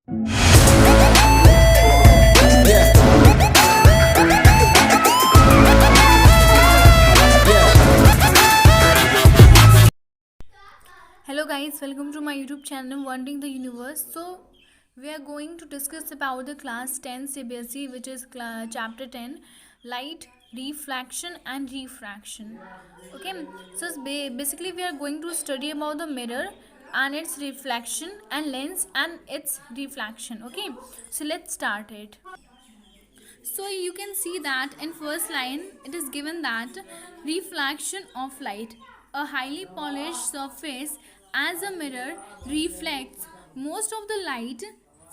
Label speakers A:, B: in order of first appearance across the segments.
A: Hello guys, welcome to my YouTube channel Wondering the Universe. So we are going to discuss about the class 10 CBSE, which is chapter 10, light, reflection and refraction. Okay, so basically we are going to study about the mirror and its reflection and lens and its reflection. Okay, so let's start it. So you can see that in first line it is given that reflection of light, a highly polished surface as a mirror reflects most of the light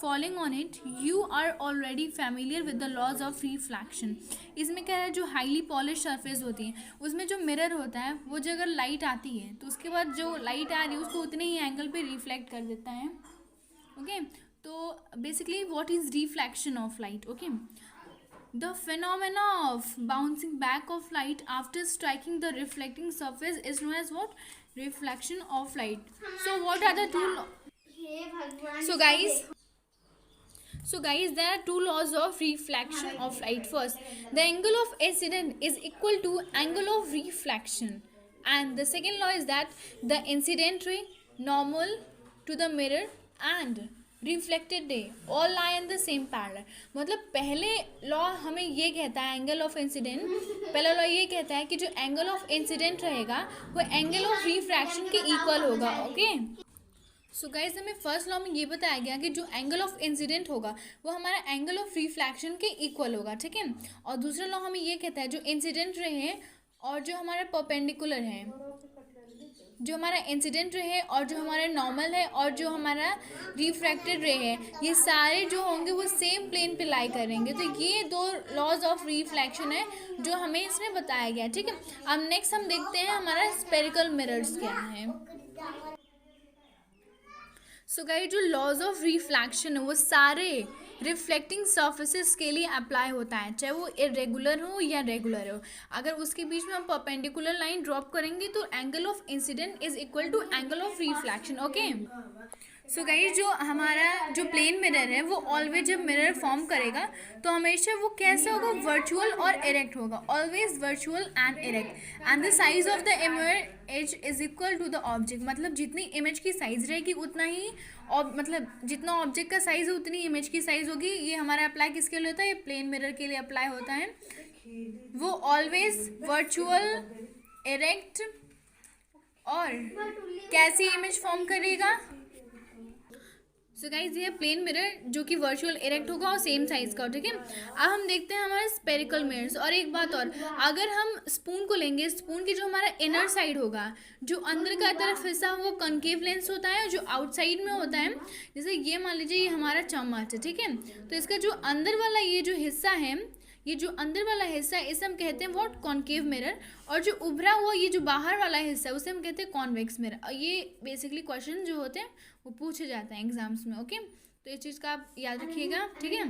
A: falling on it. You are already familiar with the laws of reflection. इसमें क्या है, जो highly polish surface होती है उसमें जो mirror होता है वो जो अगर लाइट आती है तो उसके बाद जो लाइट आ रही है उसको उतने ही एंगल पे रिफ्लेक्ट कर देता है. ओके, तो basically what is reflection of light. Okay, the phenomena of bouncing back of light after striking the reflecting surface is known as what? Reflection of light. So what are the two so guys there are two laws of reflection of light. First, the angle of incident is equal to angle of reflection, and the second law is that the incident ray normal to the mirror and reflected ray all lie in the same parallel. मतलब पहले law हमें ये कहता है angle of incident, पहला law ये कहता है कि जो एंगल ऑफ इंसिडेंट रहेगा वो एंगल ऑफ रिफ्रैक्शन के इक्वल होगा. ओके, सो गाइज हमें फर्स्ट लॉ में ये बताया गया कि जो एंगल ऑफ इंसिडेंट होगा वो हमारा एंगल ऑफ रिफ्रैक्शन के इक्वल होगा. ठीक है, और दूसरा लॉ हमें ये कहता है जो इंसिडेंट रे है और जो हमारा परपेंडिकुलर है, जो हमारा इंसिडेंट रे है और जो हमारा नॉर्मल है और जो हमारा रिफ्रैक्टेड रे है, ये सारे जो होंगे वो सेम प्लेन पे लाई करेंगे. तो ये दो लॉज ऑफ रिफ्लेक्शन है जो हमें इसमें बताया गया. ठीक है, अब नेक्स्ट हम देखते हैं हमारा स्पेरिकल मिरर्स क्या है. सो गाइस जो लॉज ऑफ रिफ्लेक्शन है वो सारे रिफ्लेक्टिंग सर्फेसिस के लिए अप्लाई होता है, चाहे वो इरेगुलर हो या रेगुलर हो. अगर उसके बीच में हम परपेंडिकुलर लाइन ड्रॉप करेंगे तो angle of incidence is equal to angle of reflection. Okay, so guys जो हमारा जो प्लेन मिरर है वो ऑलवेज जब मिरर फॉर्म करेगा तो हमेशा वो कैसा होगा, वर्चुअल और इरेक्ट होगा. Always virtual and erect, and the size of the image is equal to the object. मतलब जितनी इमेज की साइज रहेगी उतना ही मतलब जितना ऑब्जेक्ट का साइज है उतनी इमेज की साइज होगी. ये हमारा अप्लाई किसके लिए होता है, ये प्लेन मिरर के लिए अप्लाई होता है. वो ऑलवेज वर्चुअल, इरेक्ट और कैसी इमेज फॉर्म करेगा. सो गाइज ये प्लेन मिरर जो कि वर्चुअल इरेक्ट होगा और सेम साइज का. ठीक है, अब हम देखते हैं हमारे स्पेरिकल मिरर्स. और एक बात और, अगर हम स्पून को लेंगे, स्पून की जो हमारा इनर साइड होगा, जो अंदर का तरफ हिस्सा वो कनकेव लेंस होता है, जो आउटसाइड में होता है, जैसे ये मान लीजिए ये हमारा चम्मच है. ठीक है, तो इसका जो अंदर वाला ये जो हिस्सा है, ये जो अंदर वाला हिस्सा है इसे हम कहते हैं व्हाट, कॉनकेव मिरर. और जो उभरा हुआ ये जो बाहर वाला हिस्सा है उसे हम कहते हैं कॉन्वेक्स मिरर. और ये बेसिकली क्वेश्चन जो होते हैं वो पूछे जाते हैं एग्जाम्स में. ओके, तो इस चीज़ का आप याद रखिएगा. ठीक है,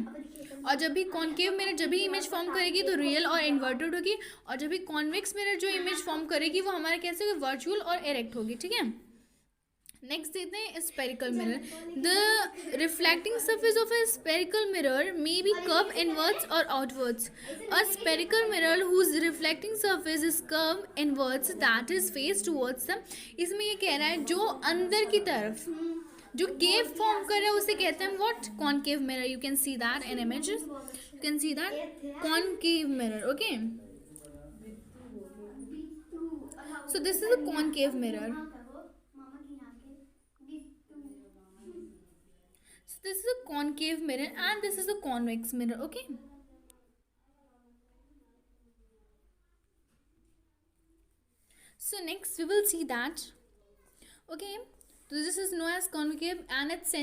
A: और जब भी कॉनकेव मिरर जब भी इमेज फॉर्म करेगी तो रियल और इन्वर्टेड होगी, और जब भी कॉन्वेक्स मिरर जो इमेज फॉर्म करेगी वो हमारे कैसे होगी, वर्चुअल और इरेक्ट होगी. ठीक है, नेक्स्ट देखते हैं spherical mirror. The reflecting surface of a spherical mirror may be curve inwards और outwards. A spherical mirror whose reflecting surface is curve inwards that is face towards the. इसमें ये कह रहा है जो अंदर की तरफ जो केव फॉर्म कर रहा है उसे कहते हैं what, concave mirror. You can see that in images, you can see that concave mirror. Okay, so this is a concave mirror. This is a concave mirror and this is a convex mirror. Okay, so next we will see that. Okay, so this is known as concave and its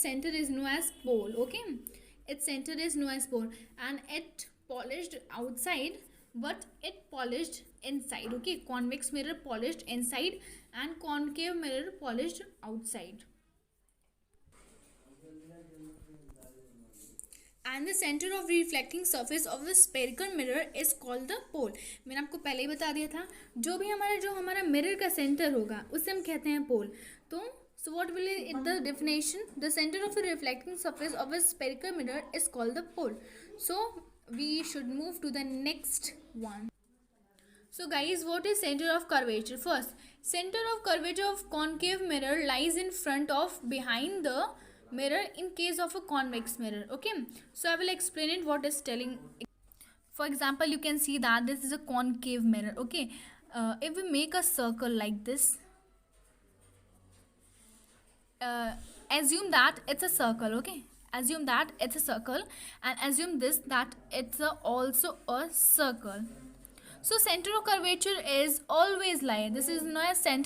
A: center is known as pole. Okay, its center is known as pole and it polished outside but it polished inside. Okay, convex mirror polished inside and concave mirror polished outside. And the centre of reflecting surface of the spherical mirror is called the pole. मैंने आपको पहले ही बता दिया था जो भी हमारा mirror का सेंटर होगा उसे हम कहते हैं पोल. तो So what will it, the definition? The center of the reflecting surface of a spherical mirror is called the pole. So we should move to the next one. So guys, what is center of curvature? First, center of curvature of concave mirror lies in front of behind the mirror in case of a convex mirror. Okay, so I will explain it what is telling. For example, you can see that this is a concave mirror. Okay, if we make a circle like this, assume that it's a circle. Okay, assume that it's a circle, and assume this that it's also a circle. So center of curvature is always lie. This is not a center